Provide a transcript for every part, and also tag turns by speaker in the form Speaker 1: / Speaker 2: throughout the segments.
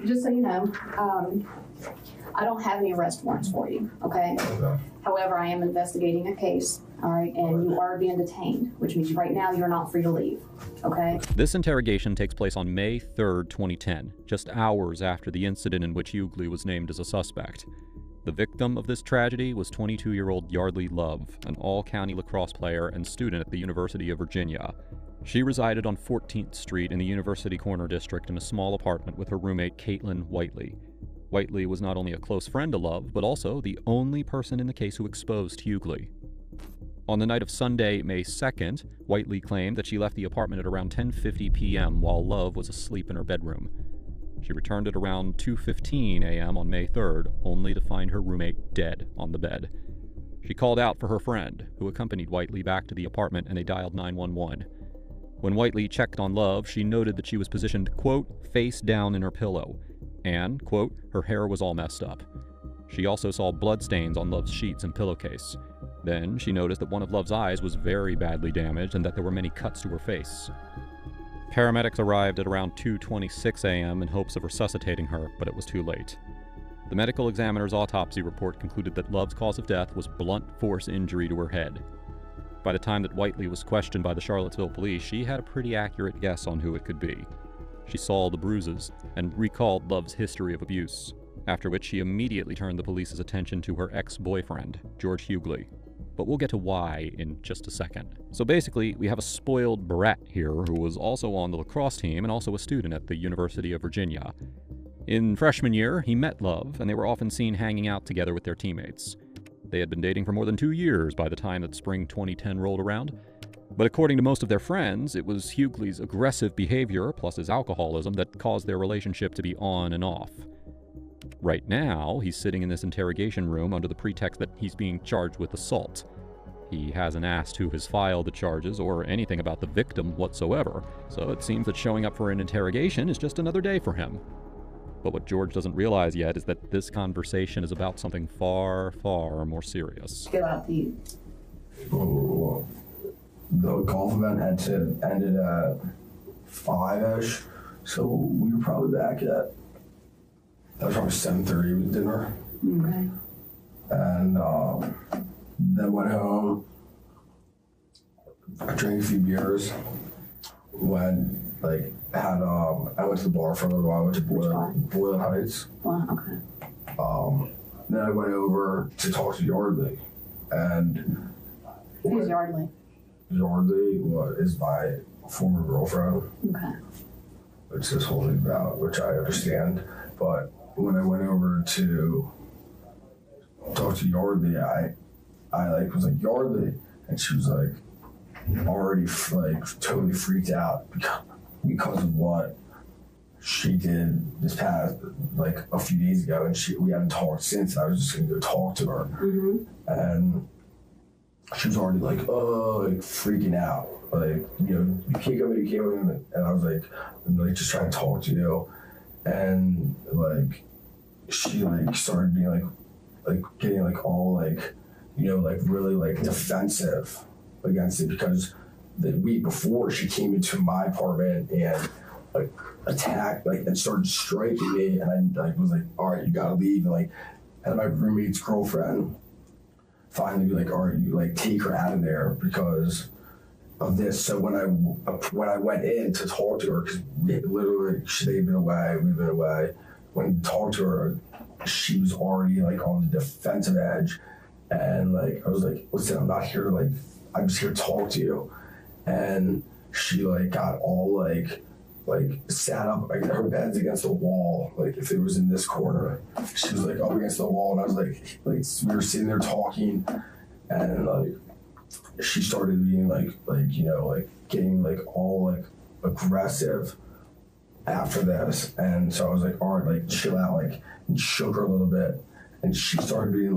Speaker 1: Just so you know, I don't have any arrest warrants for you, okay? However, I am investigating a case, all right, and you are being detained, which means right now you're not free to leave, okay?
Speaker 2: This interrogation takes place on May 3rd, 2010, just hours after the incident in which Huguely was named as a suspect. The victim of this tragedy was 22-year-old Yeardley Love, an all-county lacrosse player and student at the University of Virginia. She resided on 14th Street in the University Corner District in a small apartment with her roommate Caitlin Whiteley. Whiteley was not only a close friend to Love, but also the only person in the case who exposed Huguely. On the night of Sunday, May 2nd, Whiteley claimed that she left the apartment at around 10:50 p.m. while Love was asleep in her bedroom. She returned at around 2:15 a.m. on May 3rd, only to find her roommate dead on the bed. She called out for her friend, who accompanied Whiteley back to the apartment, and they dialed 911. When Whiteley checked on Love, she noted that she was positioned, quote, face down in her pillow, and, quote, her hair was all messed up. She also saw bloodstains on Love's sheets and pillowcase. Then she noticed that one of Love's eyes was very badly damaged and that there were many cuts to her face. Paramedics arrived at around 2:26 a.m. in hopes of resuscitating her, but it was too late. The medical examiner's autopsy report concluded that Love's cause of death was blunt force injury to her head. By the time that Whiteley was questioned by the Charlottesville police, she had a pretty accurate guess on who it could be. She saw the bruises and recalled Love's history of abuse, after which she immediately turned the police's attention to her ex-boyfriend, George Huguely. But we'll get to why in just a second. So basically, we have a spoiled brat here who was also on the lacrosse team and also a student at the University of Virginia. In freshman year, he met Love, and they were often seen hanging out together with their teammates. They had been dating for more than 2 years by the time that spring 2010 rolled around. But according to most of their friends, it was Huguely's aggressive behavior plus his alcoholism that caused their relationship to be on and off. Right now, he's sitting in this interrogation room under the pretext that he's being charged with assault. He hasn't asked who has filed the charges or anything about the victim whatsoever, so it seems that showing up for an interrogation is just another day for him. But what George doesn't realize yet is that this conversation is about something far, far more serious.
Speaker 1: Get out the...
Speaker 3: The golf event ended at 5-ish, so we were probably back at, that was probably 7:30 with dinner.
Speaker 1: Okay.
Speaker 3: And then went home, I drank a few beers, I went to the bar for a little while. I went to Boyle Heights.
Speaker 1: Wow, okay.
Speaker 3: Then I went over to talk to Yeardley. And
Speaker 1: who's Yeardley?
Speaker 3: Yeardley is my former girlfriend.
Speaker 1: Okay.
Speaker 3: Which this whole thing about, which I understand. But when I went over to talk to Yeardley, I was like, Yeardley, and she was like already totally freaked out because of what she did this past a few days ago, and we haven't talked since. I was just gonna go talk to her, and she was already freaking out, you can't come in, and I was like, I'm just trying to talk to you, and she started being getting all really defensive against it, because the week before she came into my apartment and attacked and started striking me, and I was like, all right, you gotta leave, and my roommate's girlfriend finally be like, all right, you take her out of there because of this. So when I went in to talk to her, because they've been away, we've been away, when I talked to her, she was already on the defensive edge, and I was like, listen, I'm not here to I'm just here to talk to you. And she got all sat up, her bed's against the wall, if it was in this corner, she was up against the wall, and I was we were sitting there talking, and she started being getting all aggressive after this, and so I was like, all right, chill out, and shook her a little bit, and she started being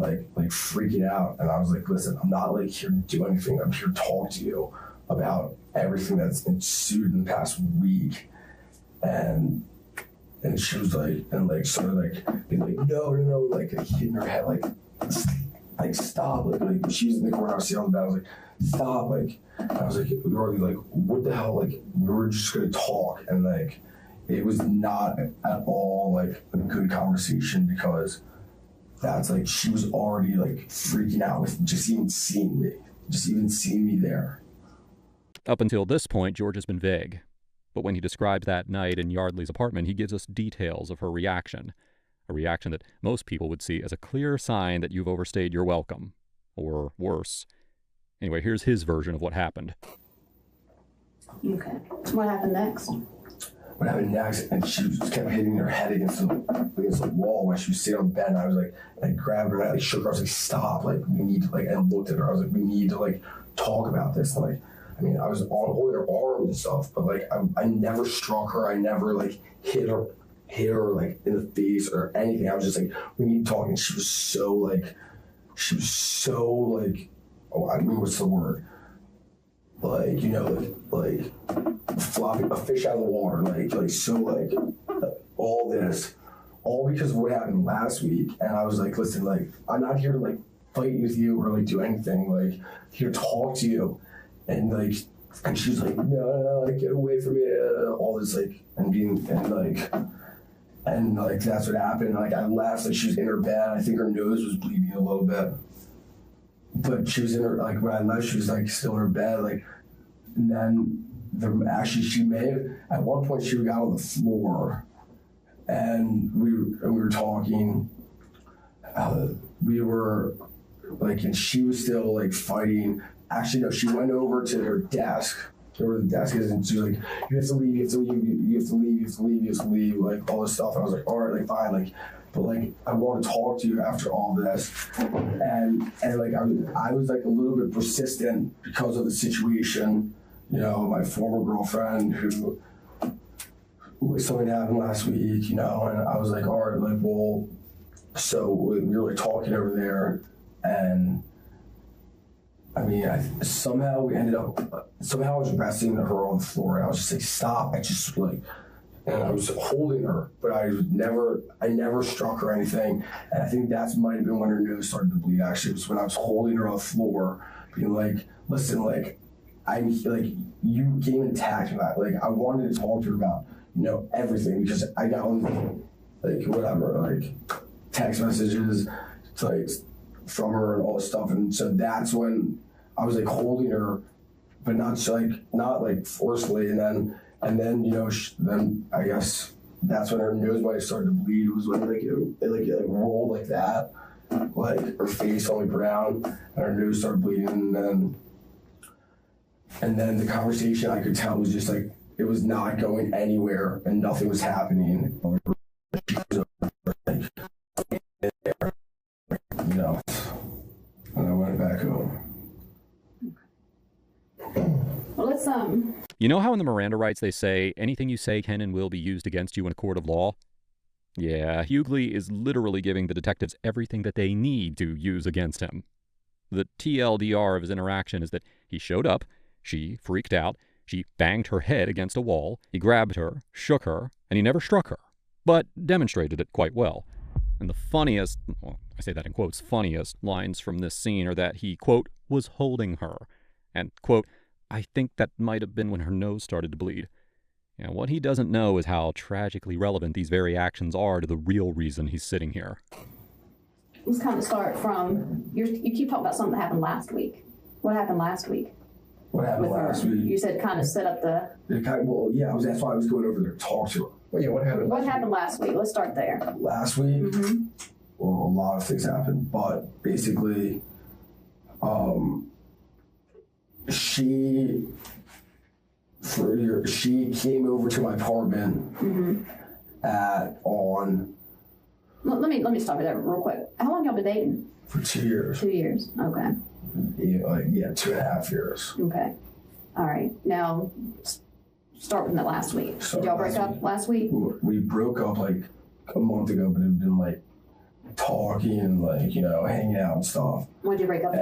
Speaker 3: freaking out, and I was like, listen, I'm not here to do anything, I'm here to talk to you about everything that's ensued in the past week. And she was started being no, hitting her head, stop, she was in the corner, I was sitting on the bed, I was like, stop, I was we were what the hell, we were just gonna talk, and it was not at all like a good conversation, because that's like, she was already like freaking out with just even seeing me there.
Speaker 2: Up until this point, George has been vague. But when he describes that night in Yeardley's apartment, he gives us details of her reaction. A reaction that most people would see as a clear sign that you've overstayed your welcome. Or worse. Anyway, here's his version of what happened.
Speaker 1: Okay. What happened next?
Speaker 3: What happened next, and she just kept hitting her head against the wall when she was sitting on the bed, and I was like, and I grabbed her and I like shook her. I was like, stop, like we need to like, and looked at her. I was like, we need to like talk about this. And like, I mean, I was holding her arms and stuff, but like I never struck her. I never like hit her like in the face or anything. I was just like, we need to talk. And she was so like, oh, I mean, what's the word? Like, you know, like flopping a fish out of the water, like so like all this, all because of what happened last week. And I was like, listen, like I'm not here to like fight with you or like do anything, like here to talk to you. And like, and she's like, no, like get away from me, all this like, and that's what happened. Like I left, like she was in her bed. I think her nose was bleeding a little bit. But she was in her, like when I left, she was like still in her bed, like, and then she may have, at one point she got on the floor and we were talking, we were like, and she was still like fighting. Actually, no, she went over to her desk, where the desk is, and she was like, you have to leave, you have to leave, you have to leave, you have to leave, you have to leave, like all this stuff. And I was like, all right, like fine, like, but like I want to talk to you after all this, and like I was like a little bit persistent because of the situation, you know, my former girlfriend who something happened last week, you know, and I was like, all right, like, well, so we were like talking over there, and I mean, somehow I was resting her on the floor, and I was just like, stop, I just like. And I was holding her, but I never struck her or anything. And I think that might have been when her nose started to bleed. Actually, it was when I was holding her on the floor, being like, listen, like, I'm like, you came and attacked me. Like, I wanted to talk to her about, you know, everything, because I got on, like, whatever, like, text messages, like, from her and all this stuff. And so that's when I was, like, holding her, but not forcefully. And then, you know, then I guess that's when her nose might have started to bleed. It was when it rolled like that, like her face on the ground, and her nose started bleeding. And then the conversation, I could tell, was just like, it was not going anywhere and nothing was happening. You know, and I went back home.
Speaker 1: Well, let's
Speaker 2: You know how in the Miranda rights they say, anything you say can and will be used against you in a court of law? Yeah, Huguely is literally giving the detectives everything that they need to use against him. The TLDR of his interaction is that he showed up, she freaked out, she banged her head against a wall, he grabbed her, shook her, and he never struck her, but demonstrated it quite well. And the funniest, well, I say that in quotes, funniest lines from this scene are that he, quote, was holding her, and, quote, I think that might have been when her nose started to bleed. Yeah, what he doesn't know is how tragically relevant these very actions are to the real reason he's sitting here.
Speaker 1: Let's kind of start from, you keep talking about something that happened last week. What happened last week?
Speaker 3: What happened last week?
Speaker 1: You said kind of set up the...
Speaker 3: Well, yeah, that's why I was going over there to talk to her. Well, yeah, what happened
Speaker 1: last week? Let's start there.
Speaker 3: Last week? Mm-hmm. Well, a lot of things happened, but basically, she came over to my apartment
Speaker 1: Let me stop you there real quick. How long y'all been dating?
Speaker 3: For 2 years.
Speaker 1: 2 years. Okay.
Speaker 3: Yeah, 2.5 years.
Speaker 1: Okay. All right. Now, start with the last week. Did y'all break up last week?
Speaker 3: We broke up like a month ago, but it had been like talking and like, you know, hanging out and stuff.
Speaker 1: Why'd you break up?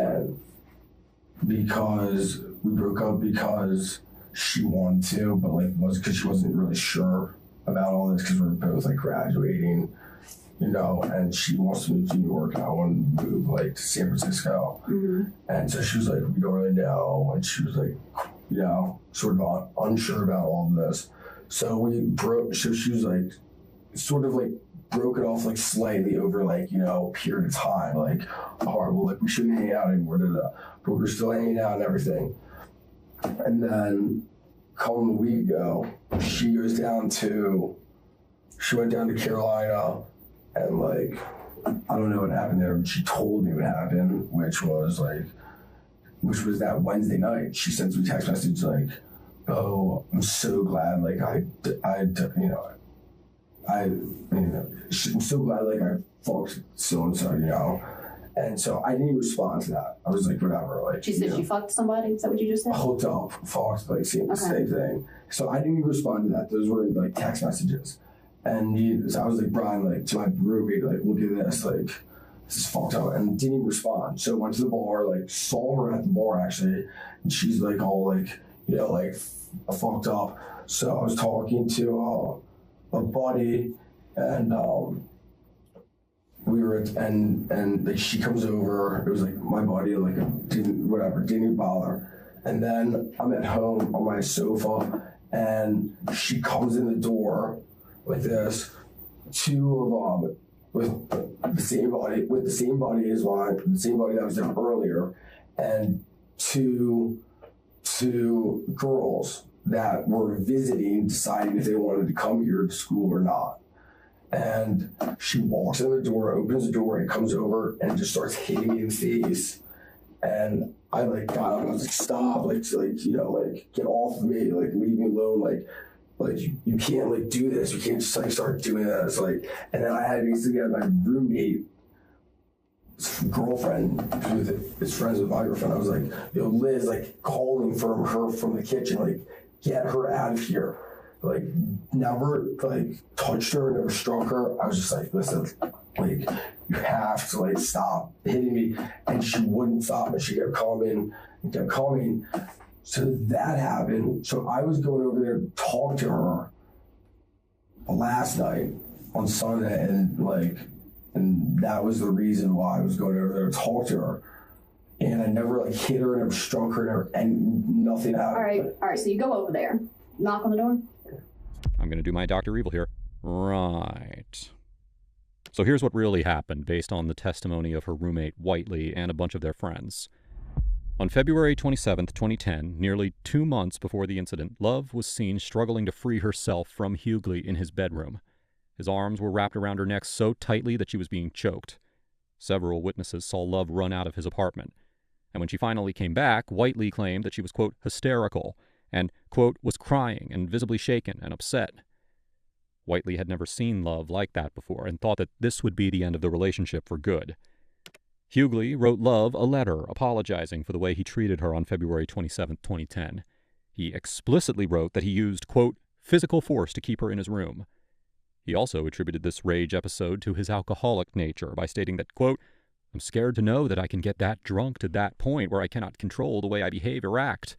Speaker 3: Because we broke up because she wanted to, but like was because she wasn't really sure about all this, because we were both like graduating, you know, and she wants to move to New York and I want to move like to San Francisco. And so she was like, we don't really know, and she was like, you know, sort of unsure about all of this. So we broke. So she was like, sort of like broke it off like slightly over like, you know, a period of time. Like, all right, well, like we shouldn't hang out anymore. But we're still hanging out and everything. And then, a week ago, she went down to Carolina, and like, I don't know what happened there, but she told me what happened, which was that Wednesday night. She sends me a text message like, "Oh, I'm so glad, like I'm so glad, like I fucked so and so, you know." And so I didn't even respond to that. I was like, whatever. Like,
Speaker 1: she said she fucked somebody. Is that what you just said?
Speaker 3: Hooked up, fucked, like same thing. So I didn't even respond to that. Those were like text messages. And so I was like, Brian, like to my roommate, like, look at this, like this is fucked up, and didn't even respond. So went to the bar, like saw her at the bar actually, and she's like all like, you know, like fucked up. So I was talking to a buddy, and we were and like she comes over. It was like my buddy, like didn't even bother. And then I'm at home on my sofa, and she comes in the door like this, two of them with the same body as mine, the same body that was there earlier, and two girls that were visiting, deciding if they wanted to come here to school or not. And she walks in the door, opens the door, and comes over and just starts hitting me in the face. And I like got up and I was like, stop, like you know, like get off of me, like leave me alone, like you can't like do this, you can't just like start doing this, like. And then I had basically my roommate, girlfriend, who is friends with my girlfriend. I was like, yo, Liz, like calling from her from the kitchen, like get her out of here. Like never like touched her, never struck her. I was just like, listen, like you have to like stop hitting me. And she wouldn't stop, and she kept coming and kept coming. So that happened. So I was going over there to talk to her last night on Sunday, and that was the reason why I was going over there to talk to her. And I never like hit her, never struck her, and nothing happened.
Speaker 1: All right. So you go over there, knock on the door.
Speaker 2: I'm going to do my Dr. Evil here. Right. So here's what really happened based on the testimony of her roommate, Whiteley, and a bunch of their friends. On February 27th, 2010, nearly 2 months before the incident, Love was seen struggling to free herself from Huguely in his bedroom. His arms were wrapped around her neck so tightly that she was being choked. Several witnesses saw Love run out of his apartment. And when she finally came back, Whiteley claimed that she was, quote, hysterical, and, quote, was crying and visibly shaken and upset. Whiteley had never seen Love like that before and thought that this would be the end of the relationship for good. Huguely wrote Love a letter apologizing for the way he treated her on February 27, 2010. He explicitly wrote that he used, quote, physical force to keep her in his room. He also attributed this rage episode to his alcoholic nature by stating that, quote, I'm scared to know that I can get that drunk to that point where I cannot control the way I behave or act.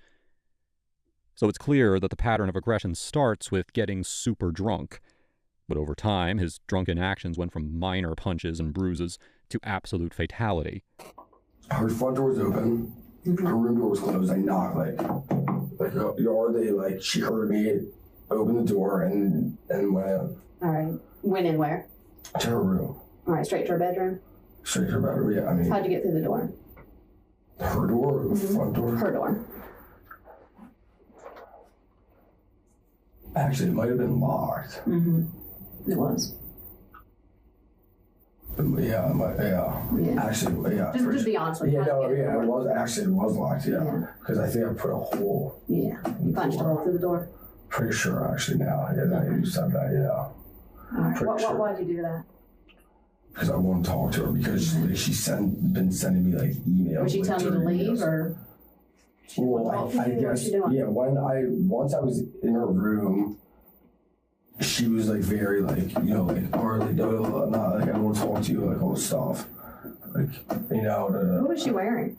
Speaker 2: So it's clear that the pattern of aggression starts with getting super drunk. But over time, his drunken actions went from minor punches and bruises to absolute fatality.
Speaker 3: Her front door was open. Her room door was closed. I knocked, like she heard me, opened the door, and went in.
Speaker 1: All right. Went in where?
Speaker 3: To her room.
Speaker 1: All right, straight to her bedroom?
Speaker 3: Straight to her bedroom, yeah. I mean,
Speaker 1: how'd you get through the door?
Speaker 3: Her door, the front door?
Speaker 1: Her door.
Speaker 3: Actually, it might have been locked.
Speaker 1: It was.
Speaker 3: Yeah. Actually, yeah.
Speaker 1: Just be honest with me.
Speaker 3: It was locked, yeah. Because I think I put a hole.
Speaker 1: Yeah. You punched a hole through the door?
Speaker 3: Pretty sure, actually, now. Yeah, that you said that, yeah.
Speaker 1: All right. Why'd you do that?
Speaker 3: Because I won't talk to her, because she's been sending me, like, emails.
Speaker 1: Was she telling you to leave, or?
Speaker 3: Well, I guess, yeah, once I was in her room, she was like very like, you know, like, or like, no, not like, I don't want to talk to you, like all this stuff. Like, you know.
Speaker 1: What was she wearing?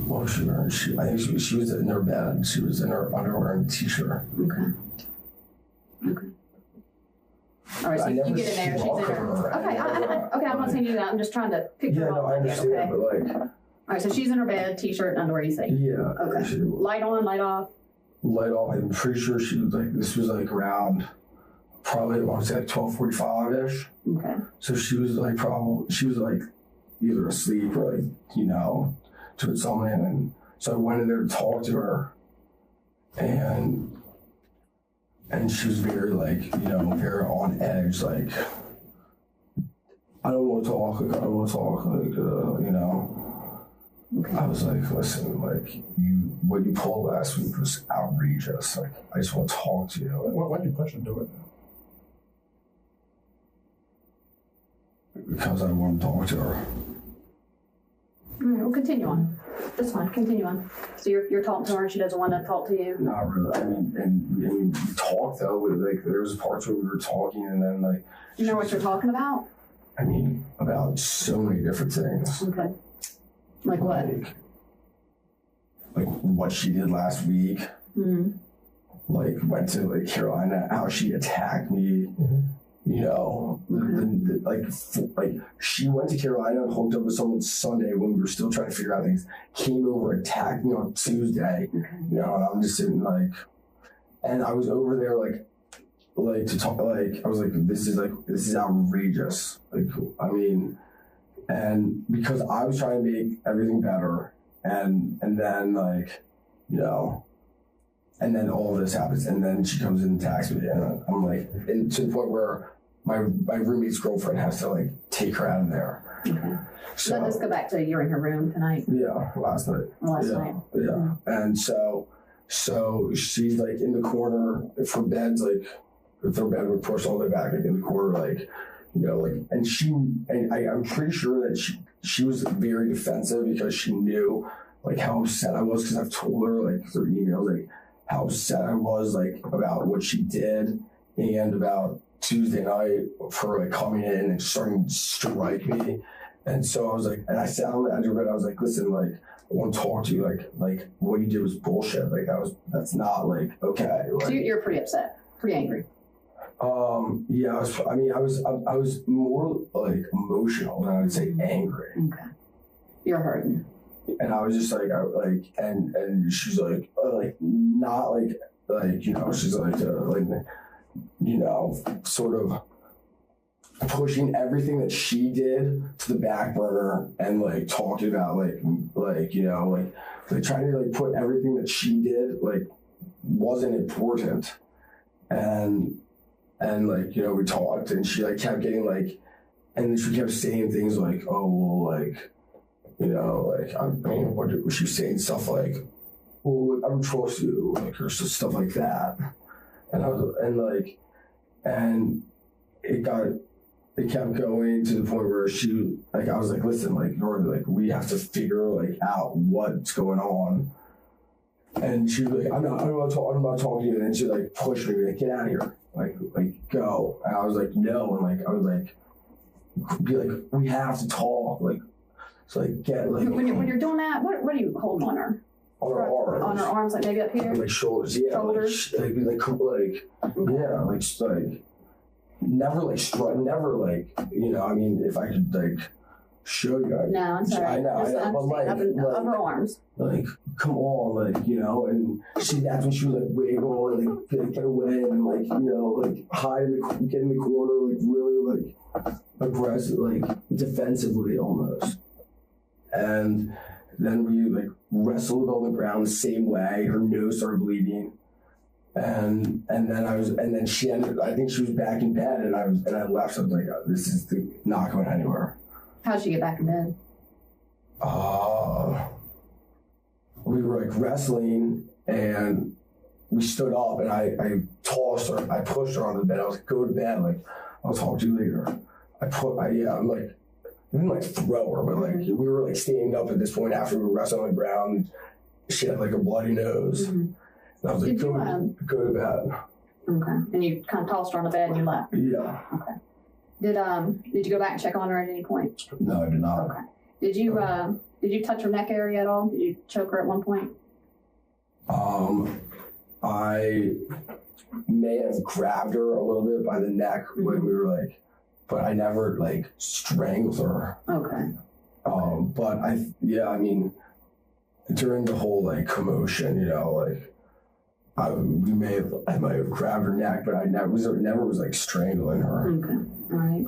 Speaker 3: What was she wearing? I think she was in her bed. She was in her underwear and t-shirt.
Speaker 1: Okay. All right, so you get in there, she's in her. Okay, I'm not saying you do that. I'm just trying to picture
Speaker 3: all I understand, okay? But like.
Speaker 1: All right, so she's in her bed, t-shirt, and underwear, you say?
Speaker 3: Yeah.
Speaker 1: Okay. Light on, light off?
Speaker 3: light off. I'm pretty sure she was like, this was like around probably, I want to say like 12:45-ish.
Speaker 1: Okay.
Speaker 3: So she was like either asleep or like, you know, doing something. And so I went in there to talk to her, and she was very like, you know, very on edge, like, I don't want to talk, you know. Okay. I was like, listen, like, what you pulled last week was outrageous. Like, I just want to talk to you.
Speaker 4: Why'd you push into it?
Speaker 3: Because I want to talk to her.
Speaker 1: All right, we'll continue on. That's fine, continue on. So you're talking to her and she doesn't want to talk to you?
Speaker 3: Not really. I mean, we talked though. Like, there was parts where we were talking, and then like.
Speaker 1: You know what you're talking about?
Speaker 3: I mean, about so many different things.
Speaker 1: Okay. Like what?
Speaker 3: Like what she did last week.
Speaker 1: Mm-hmm.
Speaker 3: Like, went to like Carolina, how she attacked me. Mm-hmm. You know, like she went to Carolina and hooked up with someone Sunday when we were still trying to figure out things. Came over, attacked me on Tuesday. Okay. You know, and I'm just sitting like, and I was over there like to talk. Like, I was like, this is outrageous. Like, I mean, and because I was trying to make everything better, and then like, you know. And then all of this happens, and then she comes in and attacks me, and I'm like, and to the point where my roommate's girlfriend has to like take her out of there.
Speaker 1: Okay. So let's go back to you're in her room tonight.
Speaker 3: Yeah, last night.
Speaker 1: Last night.
Speaker 3: Yeah, mm-hmm. And so she's like in the corner. If her bed's like, if her bed would push all the way back, like in the corner, like, you know, like, and I'm pretty sure that she was very defensive because she knew like how upset I was, because I've told her like through emails like how upset I was like about what she did, and about Tuesday night for like coming in and starting to strike me. And so I was like, and I sat on the edge of it. I was like, listen, like, I want to talk to you. Like what you did was bullshit. Like that's not like okay. Like,
Speaker 1: so you're pretty upset, pretty angry.
Speaker 3: Yeah, I was more like emotional than I would say angry.
Speaker 1: Okay. You're hurting.
Speaker 3: And I was just like, and she's like, not like, you know, she's like, you know, sort of pushing everything that she did to the back burner, and like talking about like, you know, like trying to like put everything that she did, like, wasn't important. And like, you know, we talked, and she like kept getting like, and then she kept saying things like, oh, well, like, you know, like, I mean, what was she saying? Stuff like, well, I don't trust you, like, or stuff like that. And it kept going to the point where she, like, I was like, listen, like, we have to figure, like, out what's going on. And she was like, I'm not talking to you. And then she, like, pushed me, like, get out of here. Like, go. And I was like, no. And, like, I was like, be like, we have to talk. Like, so, like, get, like. When
Speaker 1: you're doing that, what are you holding on her?
Speaker 3: On her arms.
Speaker 1: On her arms, like maybe up here?
Speaker 3: Like shoulders, yeah.
Speaker 1: Shoulders?
Speaker 3: Like, yeah, like, never, like, never, like, you know, I mean, if I could, like, show you.
Speaker 1: No, I'm sorry.
Speaker 3: I know, but like,
Speaker 1: up her arms.
Speaker 3: Like, come on, like, you know, and that's when she was, like, wiggle and, like, get away and, like, you know, like, get in the corner, like, really, like, aggressive, like, defensively almost. And then we, like, wrestled on the ground the same way. Her nose started bleeding. And then she ended, I think she was back in bed, and I left. I was like, this is not going anywhere.
Speaker 1: How'd she get back in bed?
Speaker 3: We were, like, wrestling, and we stood up, and I tossed her, I pushed her onto the bed. I was like, go to bed, like, I'll talk to you later. I'm like, I didn't, like, throw her, but, like, we were, like, standing up at this point after we were wrestling on the ground. She had, like, a bloody nose. Mm-hmm. And I was like, go to bed.
Speaker 1: Okay. And you kind of tossed her on the bed and you left?
Speaker 3: Yeah.
Speaker 1: Okay. Did you go back and check on her at any point?
Speaker 3: No, I did not.
Speaker 1: Okay. Did you touch her neck area at all? Did you choke her at one point?
Speaker 3: I may have grabbed her a little bit by the neck when we were, like, but I never, like, strangled her.
Speaker 1: Okay.
Speaker 3: But I mean, during the whole, like, commotion, you know, like, I might have grabbed her neck, but I never was like strangling her.
Speaker 1: Okay. All right.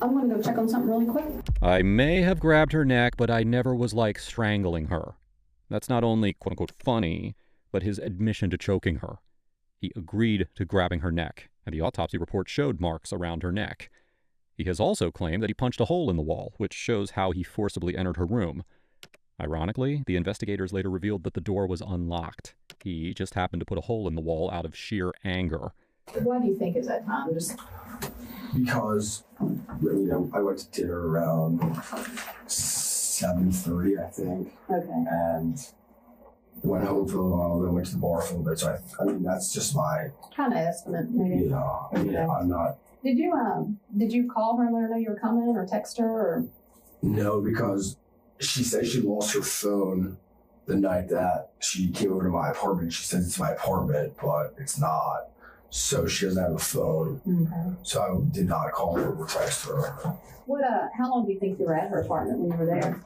Speaker 1: I'm gonna go check on something really quick.
Speaker 2: I may have grabbed her neck, but I never was like strangling her. That's not only quote unquote funny, but his admission to choking her. He agreed to grabbing her neck, and the autopsy report showed marks around her neck. He has also claimed that he punched a hole in the wall, which shows how he forcibly entered her room. Ironically, the investigators later revealed that the door was unlocked. He just happened to put a hole in the wall out of sheer anger.
Speaker 1: Why do you think is that time? Just
Speaker 3: because I went to dinner around 7:30, I think.
Speaker 1: Okay.
Speaker 3: And went home for a little while, then went to the bar for a little bit. So I mean, that's just my
Speaker 1: kind of estimate, maybe.
Speaker 3: I'm not.
Speaker 1: Did you call her and let her know you were coming, or text her, or?
Speaker 3: No, because she said she lost her phone the night that she came over to my apartment. She says it's my apartment, but it's not. So she doesn't have a phone.
Speaker 1: Okay.
Speaker 3: So I did not call her or text her.
Speaker 1: What? How long do you think you were at her apartment when you were there?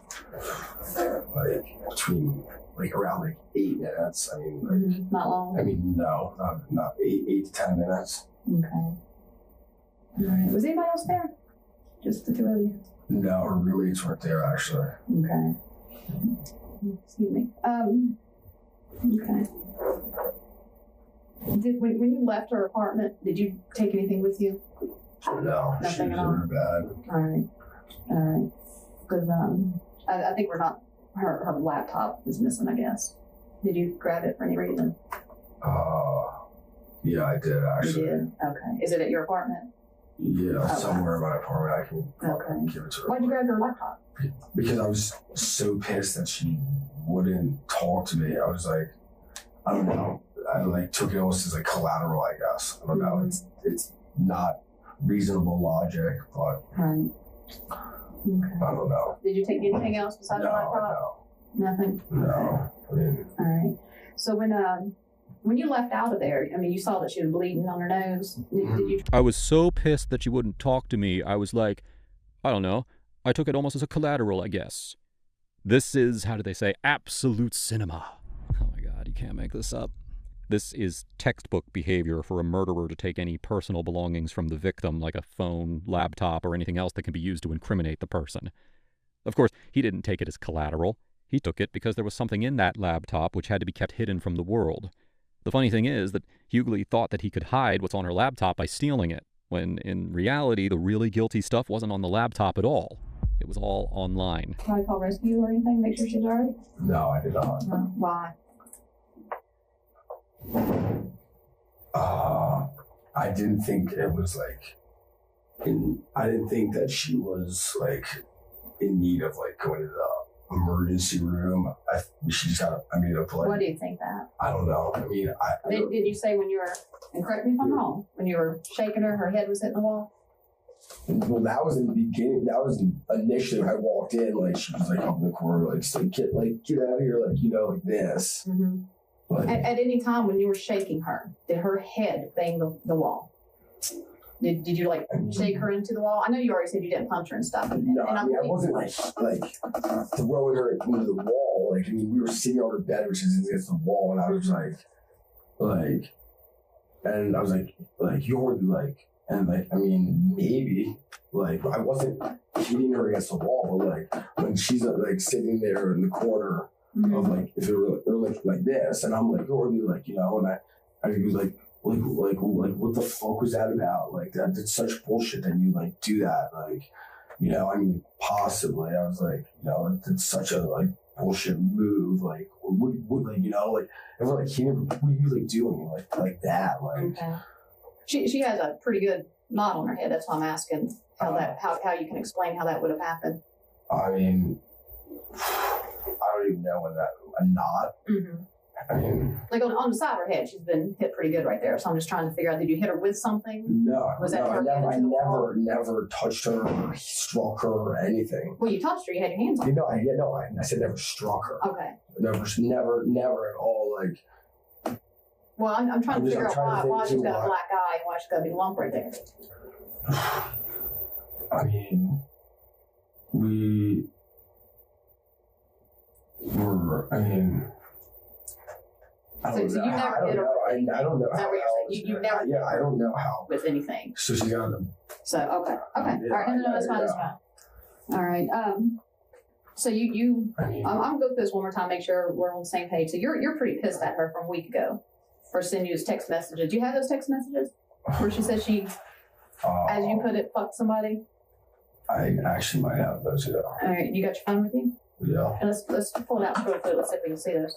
Speaker 3: Around 8 minutes. I mean,
Speaker 1: not long.
Speaker 3: I mean, no, not 8 to 10 minutes.
Speaker 1: Okay. All right. Was anybody else there? Just the two of you?
Speaker 3: No, her roommates weren't there actually.
Speaker 1: Okay. Excuse me. Okay. When you left her apartment, did you take anything with you?
Speaker 3: No,
Speaker 1: nothing
Speaker 3: she was in
Speaker 1: at all.
Speaker 3: her bed.
Speaker 1: All right. Because I think we're not. Her laptop is missing, I guess. Did you grab it for any reason?
Speaker 3: Yeah, I did actually.
Speaker 1: You did? Okay. Is it at your apartment?
Speaker 3: Yeah,
Speaker 1: Okay.
Speaker 3: Somewhere in my apartment. I can give it to her.
Speaker 1: Why'd you grab her laptop?
Speaker 3: Because I was so pissed that she wouldn't talk to me. I was like, I don't know. I took it almost as collateral, I guess. I don't know. It's not reasonable logic, but
Speaker 1: right. Okay.
Speaker 3: I don't know.
Speaker 1: Did you take anything else besides the laptop?
Speaker 3: No.
Speaker 1: Nothing.
Speaker 3: No. I mean.
Speaker 1: All right. So when you left out of there, I mean, you saw that she was bleeding on her nose. Did you?
Speaker 2: I was so pissed that she wouldn't talk to me. I was like, I don't know. I took it almost as a collateral, I guess. This is, how do they say, absolute cinema. Oh my God, you can't make this up. This is textbook behavior for a murderer to take any personal belongings from the victim, like a phone, laptop, or anything else that can be used to incriminate the person. Of course, he didn't take it as collateral. He took it because there was something in that laptop which had to be kept hidden from the world. The funny thing is that Huguely thought that he could hide what's on her laptop by stealing it, when in reality the really guilty stuff wasn't on the laptop at all. It was all online.
Speaker 1: Try to call rescue or anything? Make sure she's all right?
Speaker 3: No, I did not.
Speaker 1: No. Why?
Speaker 3: I didn't think it was I didn't think that she was in need of going to the emergency room. She just got
Speaker 1: What do you think that?
Speaker 3: I don't know. I mean,
Speaker 1: Did you say when you were, and correct me if I'm wrong, when you were shaking her head was hitting the wall?
Speaker 3: Well, that was in the beginning. That was initially when I walked in. She was up in the corner, saying, get out of here, like this.
Speaker 1: Mm-hmm.
Speaker 3: But
Speaker 1: At any time when you were shaking her, did her head bang the wall? Did you shake her into the wall? I know you already said you didn't punch her and stuff.
Speaker 3: No, I wasn't throwing her into the wall. We were sitting on her bed, which is against the wall, and I was and I was you're maybe I wasn't hitting her against the wall, but when she's sitting there in the corner.
Speaker 1: Mm-hmm.
Speaker 3: Of if it were like this, and I'm and I was what the fuck was that about? That's such bullshit that you do that. Possibly. I was it's such a bullshit move. What if you doing like that?
Speaker 1: Okay. She has a pretty good knot on her head. That's why I'm asking how you can explain how that would have happened.
Speaker 3: I mean, I don't even know when a knot.
Speaker 1: Mm-hmm. On the side of her head, she's been hit pretty good right there. So I'm just trying to figure out, did you hit her with something?
Speaker 3: No.
Speaker 1: Was that
Speaker 3: I never touched her or struck her or anything.
Speaker 1: Well, you touched her. You had your hands on her.
Speaker 3: I said never struck her.
Speaker 1: Okay.
Speaker 3: Never at all.
Speaker 1: Well, I'm trying to figure out why she's got a black eye and why she's got a big lump right there.
Speaker 3: Or, I mean, I don't
Speaker 1: So
Speaker 3: know.
Speaker 1: you never
Speaker 3: I don't
Speaker 1: did
Speaker 3: know. I don't know
Speaker 1: Is that
Speaker 3: how.
Speaker 1: what you're saying? You never
Speaker 3: Yeah, I don't know how.
Speaker 1: with anything.
Speaker 3: So she got them.
Speaker 1: So okay. All right. No, that's fine. That's fine. All right. So I'm gonna go through this one more time, make sure we're on the same page. So you're pretty pissed at her from a week ago for sending you those text messages. Do you have those text messages where she said she, as you put it, fucked somebody?
Speaker 3: I actually might have those. Yeah.
Speaker 1: All right. You got your phone with you?
Speaker 3: Yeah.
Speaker 1: And let's pull it out real quick. Let's see if we can see those.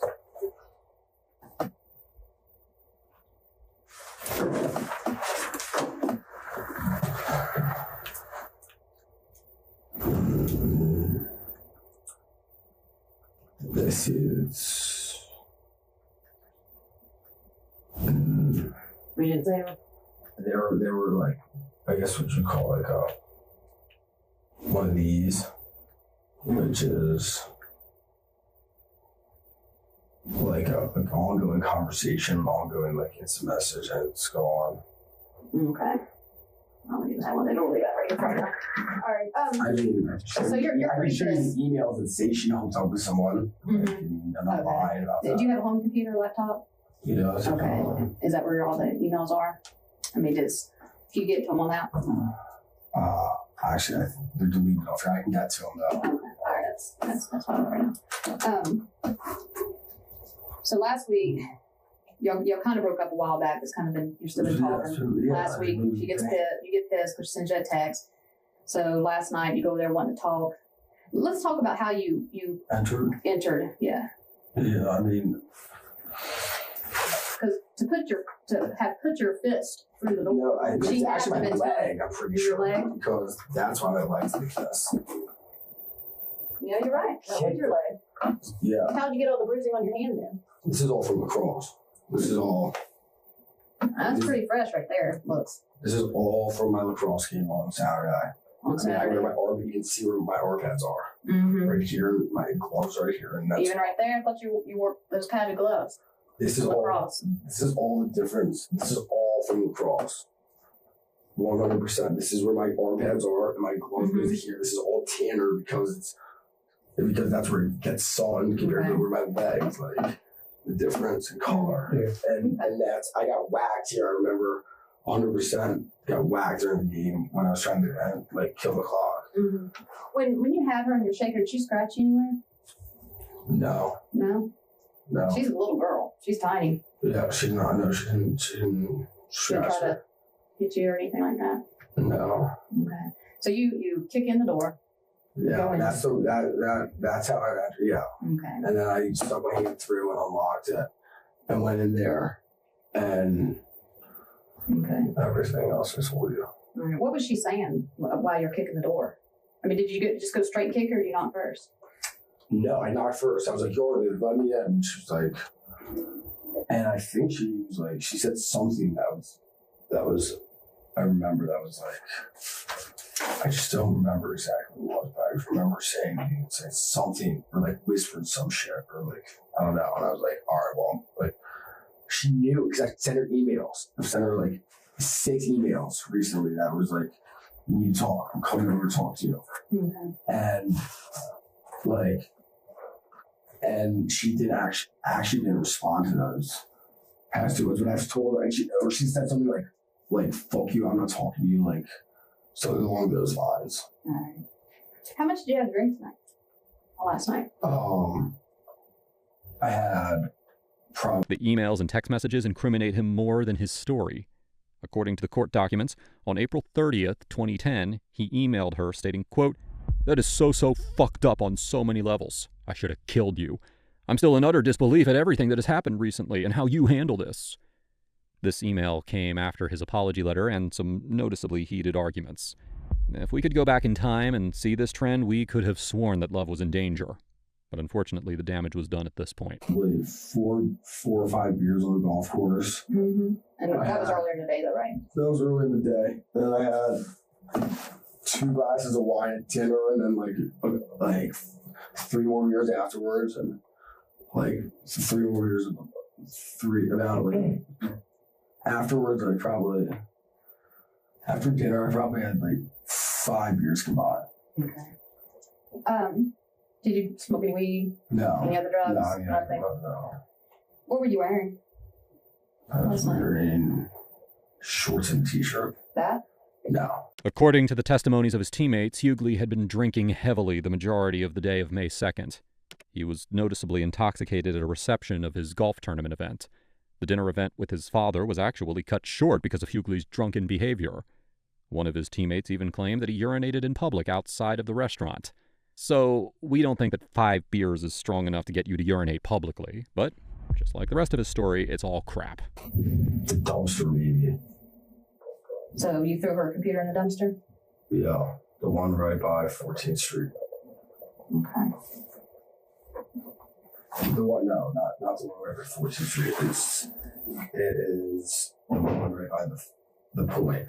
Speaker 3: This is.
Speaker 1: We didn't say it.
Speaker 3: They were like, I guess what you call like one of these, which is like an ongoing conversation, ongoing like instant message, and it's go on.
Speaker 1: Okay. I'll use that one. They don't leave that right in front of her. All right.
Speaker 3: I mean,
Speaker 1: So you're
Speaker 3: I
Speaker 1: pretty
Speaker 3: can show you
Speaker 1: pissed.
Speaker 3: the emails that say she hooked up with someone.
Speaker 1: Mhm.
Speaker 3: I'm not
Speaker 1: Okay.
Speaker 3: lying about that.
Speaker 1: Do you have a home computer, laptop?
Speaker 3: Yeah.
Speaker 1: Okay. Is that where all the emails are? I mean, if you get to them on that?
Speaker 3: Actually, I think they're deleted off here. I can get to them though.
Speaker 1: Okay. All right. That's fine right now. So last week, y'all kind of broke up a while back. It's kind of been, you're still been talking.
Speaker 3: Yeah,
Speaker 1: Last week, she gets pissed. You get pissed because she sends you a text. So last night, you go there wanting to talk. Let's talk about how you entered. Yeah.
Speaker 3: Yeah, I mean,
Speaker 1: Because to put your fist through the door.
Speaker 3: no,
Speaker 1: she
Speaker 3: it's
Speaker 1: had
Speaker 3: actually my
Speaker 1: to
Speaker 3: leg. I'm pretty
Speaker 1: Your
Speaker 3: sure
Speaker 1: leg?
Speaker 3: because that's why my leg's like this.
Speaker 1: Yeah, you're right. That was your leg.
Speaker 3: Yeah,
Speaker 1: How'd you get all the bruising on your hand then?
Speaker 3: this is all from lacrosse. This is all
Speaker 1: That's pretty fresh right there. Looks.
Speaker 3: This is all from my lacrosse game on Saturday.
Speaker 1: On
Speaker 3: I mean, I wear
Speaker 1: Saturday.
Speaker 3: my arm. You can see where my arm pads are.
Speaker 1: Mm-hmm.
Speaker 3: Right here, my gloves right here, and that's
Speaker 1: Even right there, I thought you wore those padded gloves.
Speaker 3: this is all.
Speaker 1: Lacrosse.
Speaker 3: This is all the difference. This is all from lacrosse. 100%. This is where my arm pads are, and my gloves
Speaker 1: Mhm.
Speaker 3: is here. This is all tanner because that's where it gets sun compared to where my legs, like the difference in color. And that's I got whacked here. I remember 100% got whacked during the game when I was trying to kill the clock.
Speaker 1: Mm-hmm. When you had her in your shaker, did she scratch you anywhere?
Speaker 3: No.
Speaker 1: No. She's a little girl. She's tiny.
Speaker 3: Yeah, she did not know. She didn't
Speaker 1: She didn't
Speaker 3: scratch
Speaker 1: try
Speaker 3: me.
Speaker 1: to hit you or anything like that.
Speaker 3: No.
Speaker 1: Okay. So you kick in the door.
Speaker 3: Yeah, that's how I entered. Yeah.
Speaker 1: Okay.
Speaker 3: And then I stuck my hand through and unlocked it and went in there and
Speaker 1: Okay.
Speaker 3: everything else was for you.
Speaker 1: All right. What was she saying while you're kicking the door? I mean, did you just go straight kick her or did you knock first?
Speaker 3: No, I knocked first. I was like, Yeardley, let me in. And she was like, and I think she was like, she said something that was, I remember that was like, I just don't remember exactly what it was, but I just remember saying something or like whispered some shit or like, I don't know. And I was like, all right, well, like, she knew because I sent her emails. I've sent her like 6 emails recently that was like, we need to talk. I'm coming over to talk to you.
Speaker 1: Okay.
Speaker 3: And she didn't actually didn't respond to those past 2 words. But I told her, and she said something like fuck you, I'm not talking to you, like something along those lines.
Speaker 1: All right. How much did you have to drink tonight? Last night?
Speaker 3: I had
Speaker 2: The emails and text messages incriminate him more than his story. According to the court documents, on April 30th, 2010, he emailed her stating, quote, "That is so fucked up on so many levels. I should have killed you. I'm still in utter disbelief at everything that has happened recently and how you handle this." This email came after his apology letter and some noticeably heated arguments. If we could go back in time and see this trend, we could have sworn that Love was in danger. But unfortunately, the damage was done at this point.
Speaker 3: probably 4 or 5 years on the golf course.
Speaker 1: Mm-hmm. And that was earlier in the day, though, right?
Speaker 3: That was early in the day. Then I had 2 glasses of wine at dinner, and then like 3 more years afterwards, and like 3 more years afterwards. I probably after dinner I probably had like 5 years combined.
Speaker 1: Okay. Did you smoke any weed?
Speaker 3: No.
Speaker 1: Any other drugs?
Speaker 3: No, yeah,
Speaker 1: Nothing?
Speaker 3: no.
Speaker 1: What were you wearing?
Speaker 3: I was wearing shorts and a t-shirt.
Speaker 1: That?
Speaker 3: No.
Speaker 2: According to the testimonies of his teammates, Huguely had been drinking heavily the majority of the day of May 2nd. He was noticeably intoxicated at a reception of his golf tournament event. The dinner event with his father was actually cut short because of Huguely's drunken behavior. One of his teammates even claimed that he urinated in public outside of the restaurant. So, we don't think that 5 beers is strong enough to get you to urinate publicly, but just like the rest of his story, it's all crap.
Speaker 3: The dumpster, maybe.
Speaker 1: So you threw her computer in the dumpster?
Speaker 3: Yeah, the one right by 14th Street.
Speaker 1: Okay.
Speaker 3: The one, no, not the one right by 14th Street. It is the one right by the point.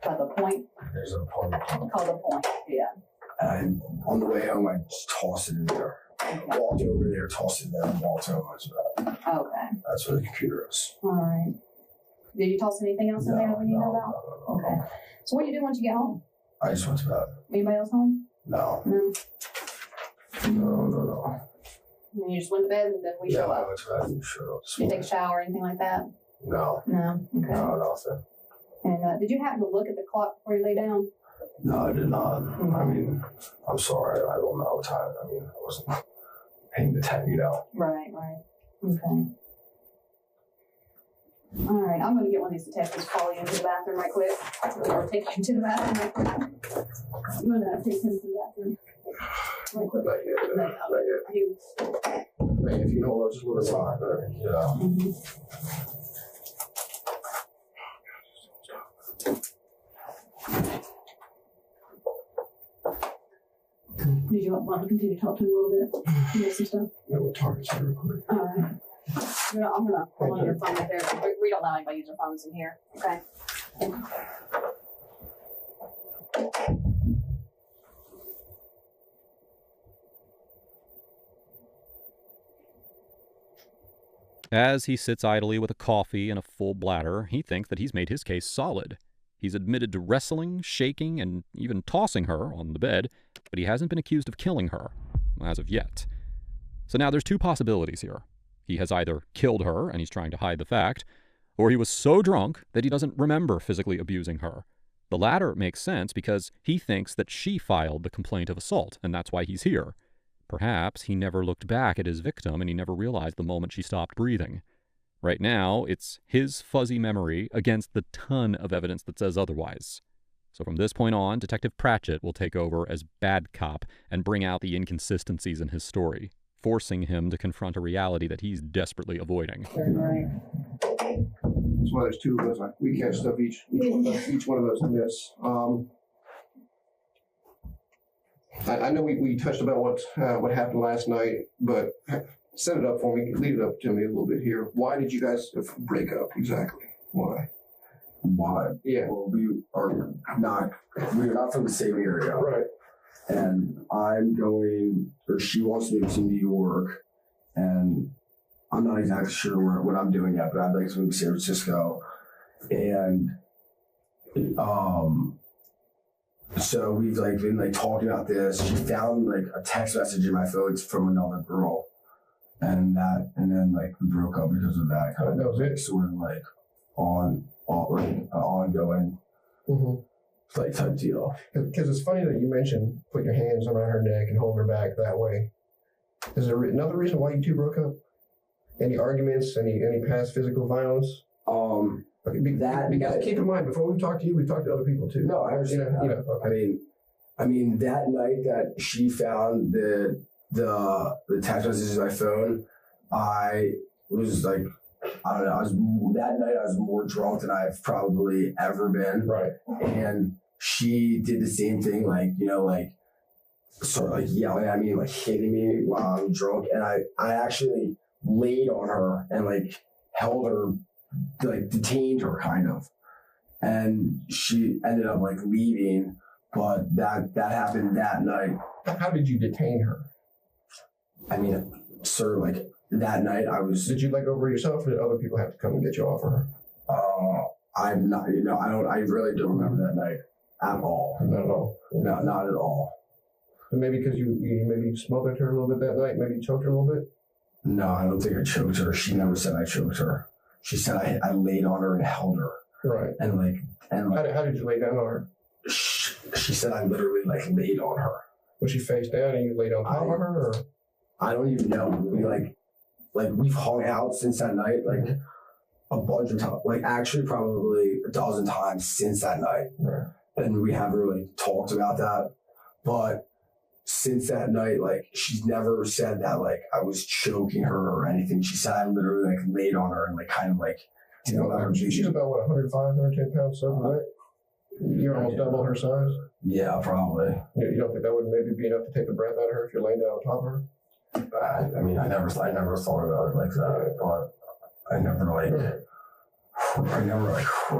Speaker 1: By the point?
Speaker 3: There's an apartment
Speaker 1: Called the point, yeah.
Speaker 3: And on the way home, I just tossed it in there.
Speaker 1: Okay.
Speaker 3: Walked over there, tossed it in there, and walked home.
Speaker 1: Okay.
Speaker 3: That's where the computer is.
Speaker 1: All right. Did you toss anything else in there that we need to know about?
Speaker 3: No.
Speaker 1: Okay. So what do you do once you get home?
Speaker 3: I just went to bed.
Speaker 1: Anybody else home?
Speaker 3: No.
Speaker 1: No.
Speaker 3: No.
Speaker 1: And you just went to bed and then we show
Speaker 3: I
Speaker 1: up?
Speaker 3: went to bed and showed up.
Speaker 1: Did you take a shower or anything like that?
Speaker 3: No.
Speaker 1: No? Okay.
Speaker 3: No, nothing.
Speaker 1: And did you happen to look at the clock before you lay down?
Speaker 3: No, I did not.
Speaker 1: Mm-hmm.
Speaker 3: I mean, I'm sorry. I don't know what time. I mean, I wasn't paying attention,
Speaker 1: Right. Okay. All right, I'm going to get one of these detectives to follow you into the bathroom right quick. Or take you to the bathroom right quick. I'm going to take him to the bathroom right quick.
Speaker 3: Not yet. If you know what, just let us on. Yeah.
Speaker 1: Did you want to continue to talk to him a little bit? You know some stuff?
Speaker 3: Yeah, we'll talk to you real quick.
Speaker 1: All right. I'm going to hold on your phone right there. We don't allow anybody to use their phones in here. Okay?
Speaker 2: As he sits idly with a coffee and a full bladder, he thinks that he's made his case solid. He's admitted to wrestling, shaking, and even tossing her on the bed, but he hasn't been accused of killing her, as of yet. So now there's 2 possibilities here. He has either killed her, and he's trying to hide the fact, or he was so drunk that he doesn't remember physically abusing her. The latter makes sense because he thinks that she filed the complaint of assault, and that's why he's here. Perhaps he never looked back at his victim and he never realized the moment she stopped breathing. Right now, it's his fuzzy memory against the ton of evidence that says otherwise. So from this point on, Detective Pratchett will take over as bad cop and bring out the inconsistencies in his story, forcing him to confront a reality that he's desperately avoiding.
Speaker 1: Right.
Speaker 4: That's why there's 2 of us. We catch stuff each one of us miss. I know we touched about what happened last night, but set it up for me. Lead it up to me a little bit here. Why did you guys break up exactly? Why?
Speaker 3: Yeah. Well, we are not from the same area.
Speaker 4: Right.
Speaker 3: And she wants to move to New York, and I'm not exactly sure what I'm doing yet, but I'd like to move to San Francisco. And so we've been talking about this. She found a text message in my phone from another girl, and then we broke up because of that. Kind of sort of ongoing type deal.
Speaker 4: Because it's funny that you mentioned putting your hands around her neck and holding her back that way. Is there another reason why you 2 broke up? Any arguments? Any past physical violence? Because keep in mind, before we've talked to you, we've talked to other people too.
Speaker 3: No, I understand.
Speaker 4: Okay.
Speaker 3: I mean, that night that she found the text messages in my phone, I was I don't know. That night I was more drunk than I've probably ever been.
Speaker 4: Right.
Speaker 3: And she did the same thing, sort of yelling at me, hitting me while I'm drunk. And I actually laid on her and held her, detained her kind of. And she ended up leaving, but that happened that night.
Speaker 4: How did you detain her?
Speaker 3: I mean, sir, that night I was.
Speaker 4: Did you let go over yourself, or did other people have to come and get you off of her?
Speaker 3: I'm not. I really don't remember that night at all.
Speaker 4: Not at all.
Speaker 3: No, not at all.
Speaker 4: And maybe because you maybe smothered her a little bit that night, maybe you choked her a little bit?
Speaker 3: No, I don't think I choked her. She never said I choked her. She said I laid on her and held her.
Speaker 4: Right.
Speaker 3: And
Speaker 4: how did you lay down on her?
Speaker 3: She said I literally laid on her.
Speaker 4: Was she face down and you laid on top of her? Or?
Speaker 3: I don't even know. We've hung out since that night, a bunch of times, actually probably a dozen times since that night.
Speaker 4: Right.
Speaker 3: And we haven't really talked about that. But since that night, she's never said that, I was choking her or anything. She said I literally, laid on her and,
Speaker 4: She's about, 105, 110 pounds soaking wet? You're almost double her size?
Speaker 3: Yeah, probably.
Speaker 4: You don't think that would maybe be enough to take the breath out of her if you're laying down on top of her?
Speaker 3: I never thought about it like that, but I never hurt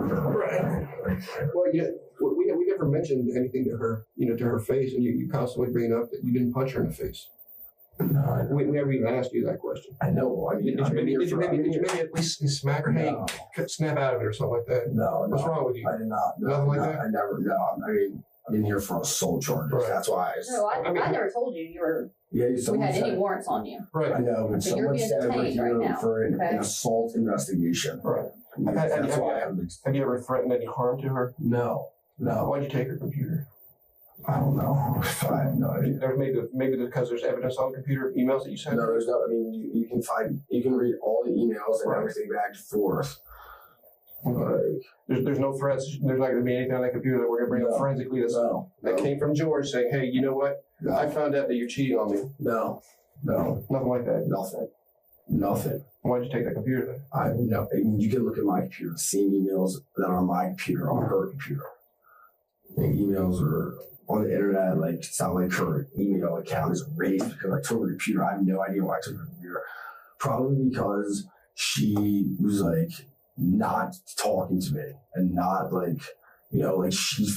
Speaker 3: her. Right.
Speaker 4: Well, yeah, we never mentioned anything to her, to her face, and you constantly bring up that you didn't punch her in the face.
Speaker 3: No,
Speaker 4: we never even asked you that question.
Speaker 3: I know.
Speaker 4: Did you maybe at least smack her? Hey, snap out of it or something like that?
Speaker 3: No.
Speaker 4: What's wrong with you?
Speaker 3: I did not. No,
Speaker 4: nothing like that?
Speaker 3: I never. No. I'm in here for assault charges. Right. That's why.
Speaker 1: I never told you you were.
Speaker 3: Yeah,
Speaker 1: we had any warrants on you.
Speaker 4: Right.
Speaker 3: I know, but someone said we're here
Speaker 1: right
Speaker 3: for an assault investigation.
Speaker 4: Right. Have you ever threatened any harm to her?
Speaker 3: No.
Speaker 4: Why'd you take her computer?
Speaker 3: I don't know. I have no idea.
Speaker 4: Maybe because there's evidence on the computer, emails that you sent?
Speaker 3: No, there's no. I mean, you can read all the emails and everything back and forth.
Speaker 4: There's no threats. There's not going to be anything on that computer that we're going to bring up forensically that came from George saying, hey, you know what?
Speaker 3: No.
Speaker 4: I found out that you're cheating on me.
Speaker 3: No.
Speaker 4: Nothing like that?
Speaker 3: Nothing.
Speaker 4: Why'd you take that computer then?
Speaker 3: You can look at my computer, the same emails that are on my computer, on her computer. Emails are on the internet, it's not like her email account is raised because I took her computer. I have no idea why I took her computer. Probably because she was not talking to me and not she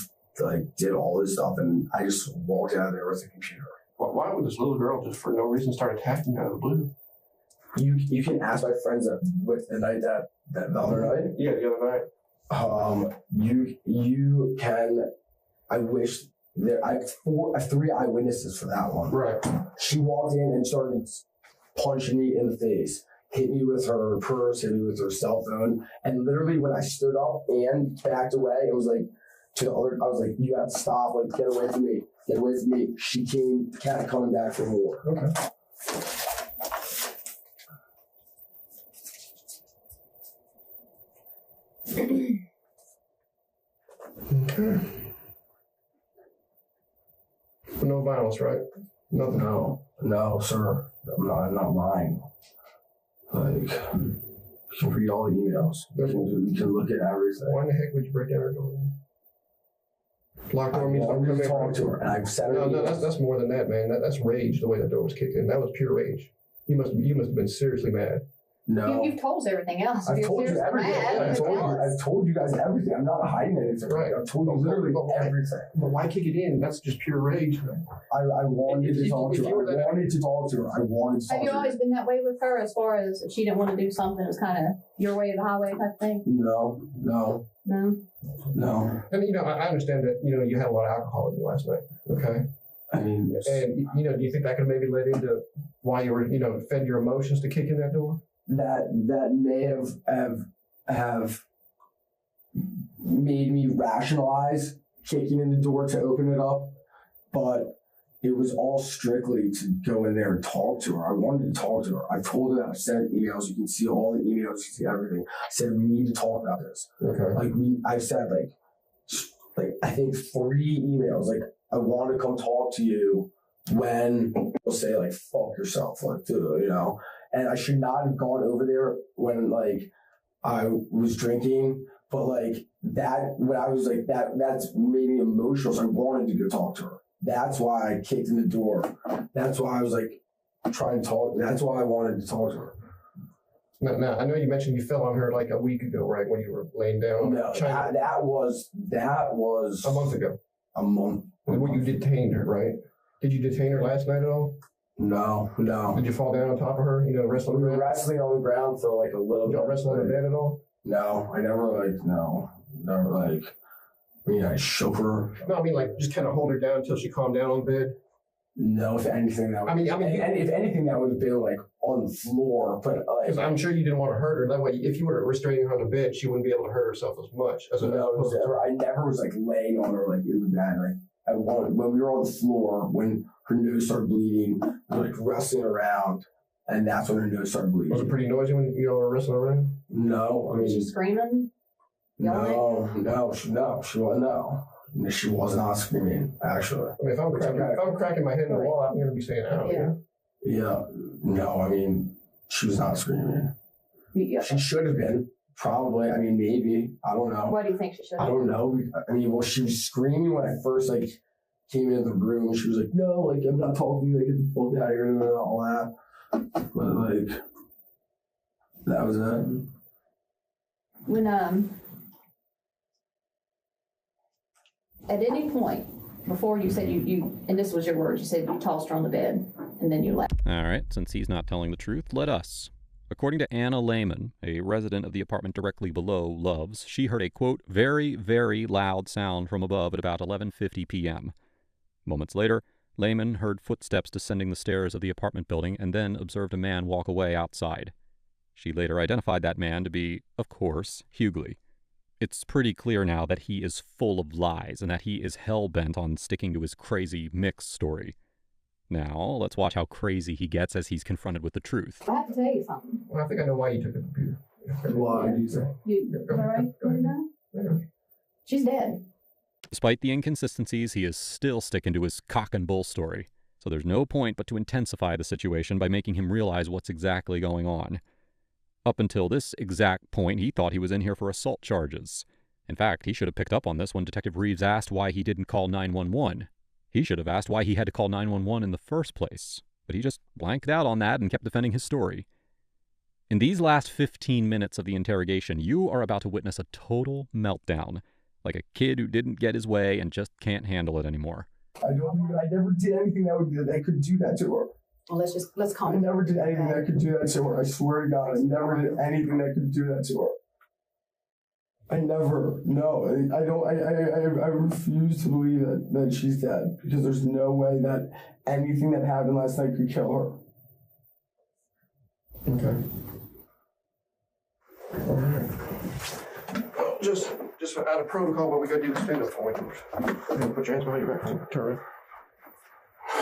Speaker 3: did all this stuff and I just walked out of there with the computer.
Speaker 4: Why would this little girl just for no reason start attacking you out of the blue?
Speaker 3: You can ask my friends with the night that the other night.
Speaker 4: Yeah, the other night.
Speaker 3: You can. I wish I have 3 eyewitnesses for that one.
Speaker 4: Right.
Speaker 3: She walked in and started punching me in the face, hit me with her purse, hit me with her cell phone, and literally when I stood up and backed away, it was to the other. I was like, "You have to stop! Get away from me! Get away from me!" She kept coming back for more.
Speaker 4: Okay. Okay. No violence, right? Nothing.
Speaker 3: No, sir. I'm not lying. You can read all the emails. You can look at everything.
Speaker 4: Why in the heck would you break down her door? Locked door means
Speaker 3: don't come in. Talk to her, and I've said
Speaker 4: no, that's more than that, man. That's rage. The way that door was kicked in, that was pure rage. You must have been seriously mad.
Speaker 3: No.
Speaker 1: You've told us everything else.
Speaker 3: I've told you everything. I've told you guys everything. I'm not hiding anything.
Speaker 4: Right.
Speaker 3: I've told you literally everything.
Speaker 4: But why kick it in? That's just pure rage.
Speaker 3: I wanted to talk to her. I wanted to talk to her.
Speaker 1: Have you always been that way with her as far as if she didn't want to do something, it was kind of your way or the highway type thing?
Speaker 3: No.
Speaker 4: And, I understand that, you had a lot of alcohol in you last night. Okay.
Speaker 3: I mean,
Speaker 4: and, do you think that could maybe led into why you were, fed your emotions to kick in that door?
Speaker 3: That may have made me rationalize kicking in the door to open it up, but it was all strictly to go in there and talk to her. I wanted to talk to her. I told her that I sent emails. You can see all the emails. You can see everything. I said we need to talk about this.
Speaker 4: Okay.
Speaker 3: I said I think 3 emails. I want to come talk to you when you'll say fuck yourself, And I should not have gone over there when I was drinking, but that when I was that's made me emotional. So I wanted to go talk to her. That's why I kicked in the door. That's why I was trying to talk. That's why I wanted to talk to her.
Speaker 4: Now I know you mentioned you fell on her a week ago, right? When you were laying down.
Speaker 3: No, that was
Speaker 4: a month ago.
Speaker 3: A month.
Speaker 4: When you detained her, right? Did you detain her last night at all?
Speaker 3: No.
Speaker 4: Did you fall down on top of her? Wrestling on the ground?
Speaker 3: Wrestling on the ground for a little bit.
Speaker 4: Did you wrestle on the bed at all?
Speaker 3: No, I never I shook her.
Speaker 4: No, I mean just kind of hold her down until she calmed down on the bed.
Speaker 3: No, if anything, that would. And if anything, that would have been like on the floor. But
Speaker 4: because I'm sure you didn't want to hurt her. That way, if you were restraining her on the bed, she wouldn't be able to hurt herself as much. I
Speaker 3: never was like laying on her like in the bed. Like when we were on the floor, when her nose started bleeding, we were like wrestling around, and that's when her nose started bleeding.
Speaker 4: Was it pretty noisy when you were wrestling around?
Speaker 3: No, I mean.
Speaker 1: Was she screaming?
Speaker 3: No, she was not screaming, actually.
Speaker 4: I mean, if I'm cracking my head in the wall, I'm going to be saying, "Ow."
Speaker 3: Yeah. No, I mean, she was not screaming.
Speaker 1: Yeah.
Speaker 3: She should have been. Probably. I mean, maybe. I don't know.
Speaker 1: Why do you think she should have?
Speaker 3: I don't know. I mean, well, she was screaming when I first, like, came into the room. She was like, no, like, I'm not talking to you. Like, get the fuck out of here and all that. But, like, that was it.
Speaker 1: When, at any point before you said you and this was your words, you said you tossed her on the bed and then you left.
Speaker 2: All right, since he's not telling the truth, let us. According to Anna Lehman, a resident of the apartment directly below Love's, she heard a, quote, very, very loud sound from above at about 11:50 p.m. Moments later, Lehman heard footsteps descending the stairs of the apartment building and then observed a man walk away outside. She later identified that man to be, of course, Huguely. It's pretty clear now that he is full of lies and that he is hell-bent on sticking to his crazy mix story. Now, let's watch how crazy he gets as he's confronted with the truth.
Speaker 1: I have to tell you something.
Speaker 4: Well, I think I know why you took the computer.
Speaker 3: Why do you say?
Speaker 1: Is that right?
Speaker 4: Yeah.
Speaker 1: She's dead.
Speaker 2: Despite the inconsistencies, he is still sticking to his cock and bull story. So there's no point but to intensify the situation by making him realize what's exactly going on. Up until this exact point, he thought he was in here for assault charges. In fact, he should have picked up on this when Detective Reeves asked why he didn't call 911. He should have asked why he had to call 911 in the first place. But he just blanked out on that and kept defending his story. In these last 15 minutes of the interrogation, you are about to witness a total meltdown, like a kid who didn't get his way and just can't handle it anymore.
Speaker 3: I never did anything that could do that to her.
Speaker 1: Well, let's calm
Speaker 3: I never did anything that could do that to her. I swear to God, I never did anything that could do that to her. I never. No, I refuse to believe that she's dead because there's no way that anything that happened last night could kill her.
Speaker 4: Okay. All right. Just out of protocol, but we gotta do the stand-up for you. Put your hands behind your back. Turn around.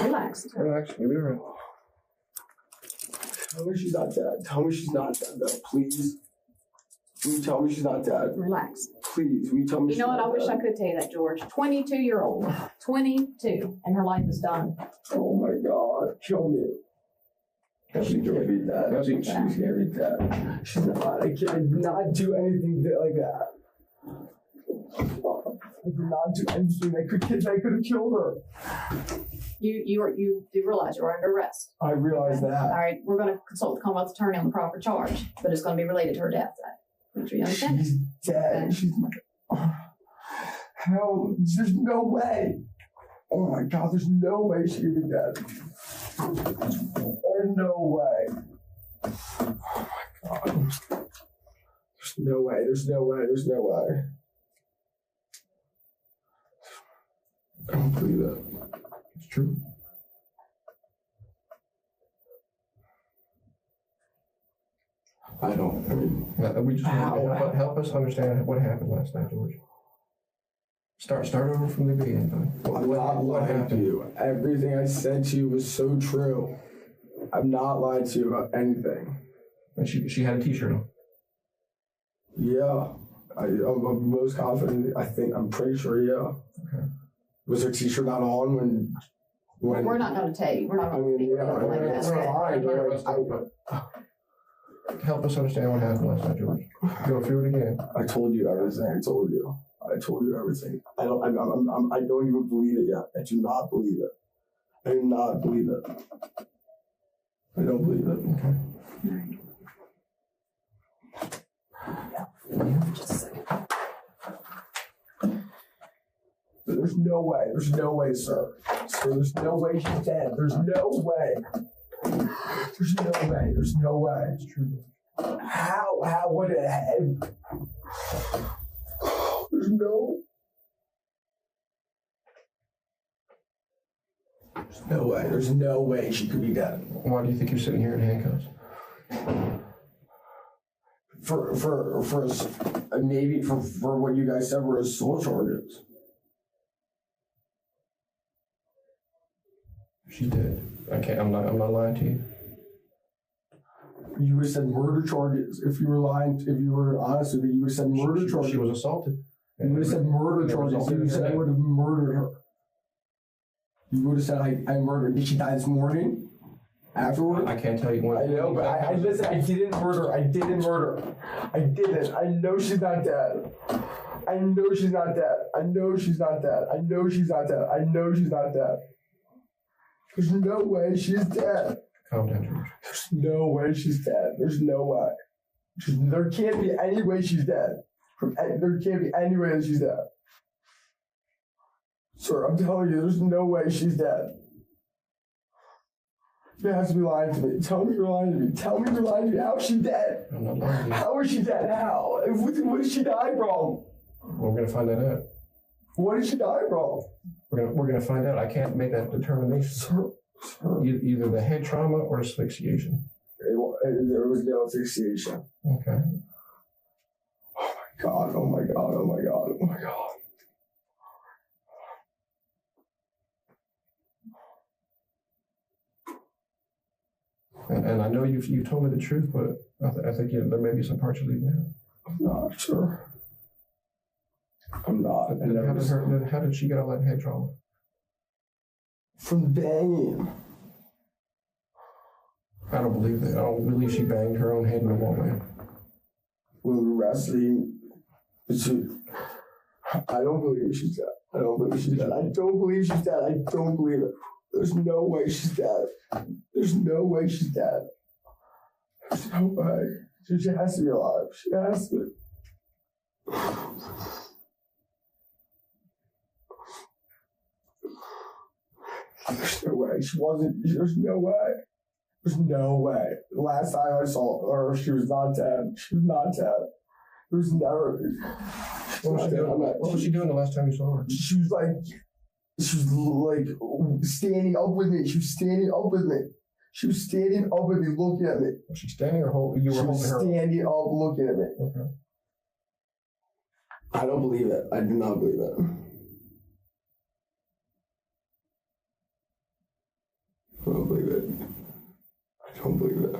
Speaker 1: Relax.
Speaker 4: Relax. You'll be all right.
Speaker 3: Tell me she's not dead. Tell me she's not dead, though, please. Will you tell me she's not dead?
Speaker 1: Relax.
Speaker 3: Please, will you tell me she's not dead?
Speaker 1: You know what? I wish I could tell you that, George. 22-year-old. 22. And her life is done.
Speaker 3: Oh, my God. Kill me. She can't be dead. She can't be dead. She's not. I did not do anything like that. I did not do anything that could have killed her.
Speaker 1: You do realize you're under arrest.
Speaker 3: I realize that. All
Speaker 1: right, we're going to consult the Commonwealth Attorney on the proper charge, but it's going to be related to her death. Make sure you understand.
Speaker 3: She's dead. Okay. She's how? There's no way. Oh my God! There's no way she could be dead. There's no way. Oh my God! There's no way. There's no way. There's no way. I don't believe that. It's true. I don't. I mean,
Speaker 4: we just help us understand what happened last night, George. Start over from the beginning.
Speaker 3: I'm not lying to you. Everything I said to you was so true. I've not lied to you about anything.
Speaker 4: And she had a T-shirt on.
Speaker 3: Yeah, I'm most confident. I'm pretty sure. Yeah.
Speaker 4: Okay.
Speaker 3: Was her T-shirt not on when?
Speaker 1: We're not going to tell you. We're not going to speak about it like that.
Speaker 3: Help us understand what happened last night, George. Go through it again. I told you everything. I told you everything. I don't even believe it yet. I do not believe it. I do not believe it. I don't believe it. Okay. Just a second. There's no way. There's no way, sir. Sir, there's no way she's dead. There's no way. There's no way. There's no way. It's true. How would it have? There's no. There's no way. There's no way she could be dead.
Speaker 4: Why do you think you're sitting here in handcuffs?
Speaker 3: Maybe for what you guys said were assault charges.
Speaker 4: She's dead. I'm not lying to you.
Speaker 3: You would have said murder charges. If you were lying, if you were honest with me, you would have said murder charges.
Speaker 4: She was assaulted.
Speaker 3: You would have said murder charges. You would have said I would have murdered her. You would have said I murdered. Did she die this morning? Afterwards?
Speaker 4: I can't tell you when.
Speaker 3: I know, but I listen. I didn't murder. I didn't murder. I didn't. I know she's not dead. I know she's not dead. I know she's not dead. I know she's not dead. I know she's not dead. There's no way she's dead.
Speaker 4: Calm down, George.
Speaker 3: There's no way she's dead. There's no way. There can't be any way she's dead. There can't be any way that she's dead. Sir, I'm telling you, there's no way she's dead. You have to be lying to me. Tell me you're lying to me. Tell me you're lying to me. How is she dead?
Speaker 4: I'm not lying to you.
Speaker 3: How is she dead? How? What did she die from?
Speaker 4: We're gonna find that out.
Speaker 3: What did she die from?
Speaker 4: We're gonna find out. I can't make that determination.
Speaker 3: Sir.
Speaker 4: Either the head trauma or asphyxiation.
Speaker 3: There was no asphyxiation.
Speaker 4: Okay.
Speaker 3: Oh my God, oh my God, oh my God, oh my God.
Speaker 4: And I know you told me the truth, but I think there may be some parts you're leaving out.
Speaker 3: I'm not sure. I'm not.
Speaker 4: How did she get all that head trauma?
Speaker 3: From the banging.
Speaker 4: I don't believe that. I don't believe she banged her own head in the wall.
Speaker 3: When we were wrestling, I don't believe she's dead. I don't believe she's dead. I don't believe she's dead. I don't believe it. There's no way she's dead. There's no way she's dead. There's no way. She has to be alive. She has to be. There's no way. She wasn't. There's no way. There's no way. The last time I saw her, she was not dead. She was not dead. There's never.
Speaker 4: What was she doing the last time you saw her?
Speaker 3: She was like standing up with me. She was standing up with me. She was standing up with me, looking at me.
Speaker 4: Was she standing or you were holding her?
Speaker 3: Standing up, looking at me.
Speaker 4: Okay.
Speaker 3: I don't believe it. I do not believe it. I don't believe it. I don't believe it.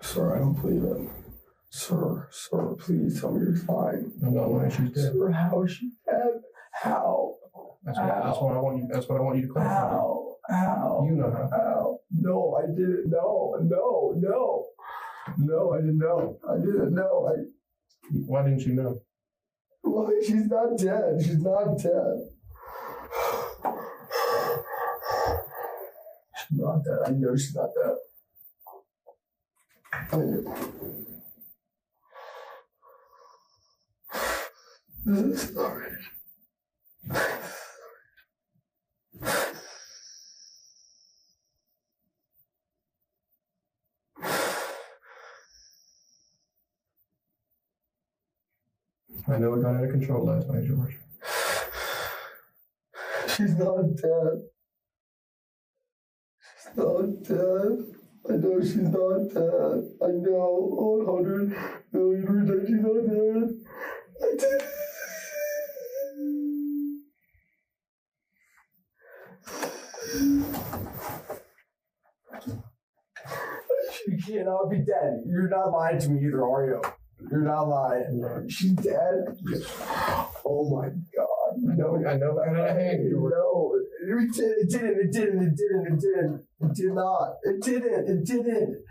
Speaker 3: Sir, I don't believe it. Sir, please tell me you're fine.
Speaker 4: I'm not lying. She's dead.
Speaker 3: Sir, how is she dead? How?
Speaker 4: That's what I want you. That's what I want you to clarify.
Speaker 3: How?
Speaker 4: You know how.
Speaker 3: How? No, I didn't know. No, I didn't know. I didn't know.
Speaker 4: Why didn't you know?
Speaker 3: Why? She's not dead. She's not dead. She's not dead. I know she's not dead. I know. This is not right.
Speaker 4: I know it got out of control last night, George.
Speaker 3: She's not dead. She's not dead. I know she's not dead. I know 100,000,000% she's not dead. I did. She cannot be dead. You're not lying to me either, are you? You're not lying. She's dead?
Speaker 4: Yes.
Speaker 3: Oh my God. No,
Speaker 4: I know that out of hand.
Speaker 3: No. It did not. It didn't.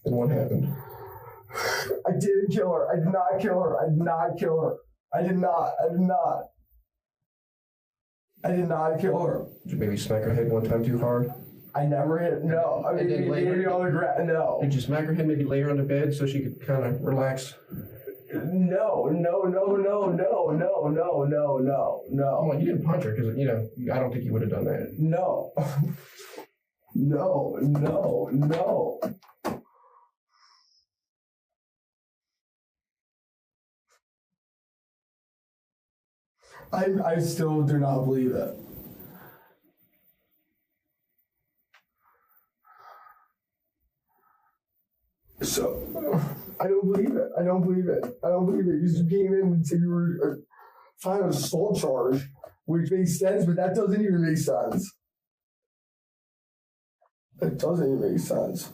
Speaker 4: And what happened?
Speaker 3: I didn't kill her. I did not kill her. I did not kill her. I did not kill her.
Speaker 4: Did you maybe smack her head one time too hard?
Speaker 3: I never hit. No. I mean, maybe on the ground. No.
Speaker 4: Did you smack her head, maybe lay her on the bed so she could kind of relax?
Speaker 3: No.
Speaker 4: Well, you didn't punch her because, I don't think you would have done that.
Speaker 3: No. No. I still do not believe it. So, I don't believe it. I don't believe it. I don't believe it. You just came in and said you were trying an assault charge, which makes sense, but that doesn't even make sense. It doesn't even make sense.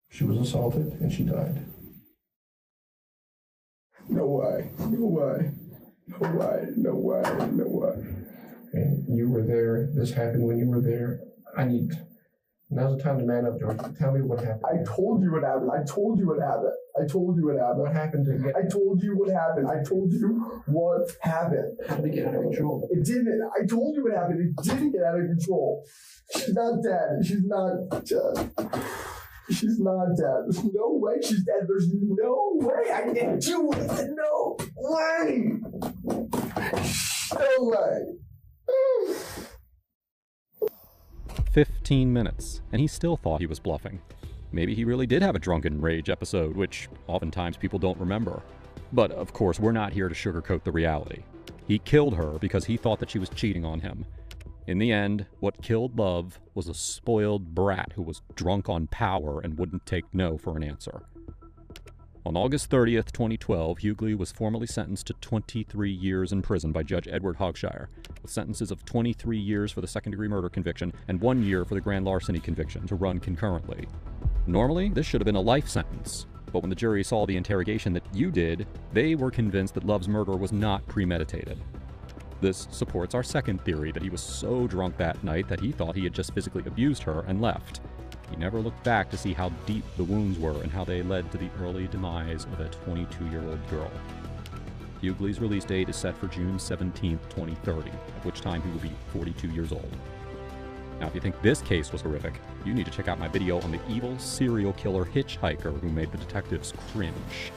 Speaker 4: She was assaulted and she died.
Speaker 3: No way. No way. No way. No way. No way.
Speaker 4: And you were there. This happened when you were there. Now's the time to man up, George. Tell me what happened.
Speaker 3: I told you what happened. I told you what happened. I told you what happened.
Speaker 4: What happened to get?
Speaker 3: I told you what happened. I told you what happened.
Speaker 4: How did it get out of control?
Speaker 3: It didn't. I told you what happened. It didn't get out of control. She's not dead. She's not dead. She's not dead. There's no way she's dead. There's no way. I didn't do it. No way. No way.
Speaker 2: 15 minutes, and he still thought he was bluffing. Maybe he really did have a drunken rage episode, which oftentimes people don't remember. But of course, we're not here to sugarcoat the reality. He killed her because he thought that she was cheating on him. In the end, what killed Love was a spoiled brat who was drunk on power and wouldn't take no for an answer. On August 30th, 2012, Huguely was formally sentenced to 23 years in prison by Judge Edward Hogshire, with sentences of 23 years for the second-degree murder conviction and 1 year for the grand larceny conviction to run concurrently. Normally, this should have been a life sentence, but when the jury saw the interrogation that you did, they were convinced that Love's murder was not premeditated. This supports our second theory that he was so drunk that night that he thought he had just physically abused her and left. He never looked back to see how deep the wounds were and how they led to the early demise of a 22-year-old girl. Huguely's release date is set for June 17, 2030, at which time he will be 42 years old. Now, if you think this case was horrific, you need to check out my video on the evil serial killer hitchhiker who made the detectives cringe.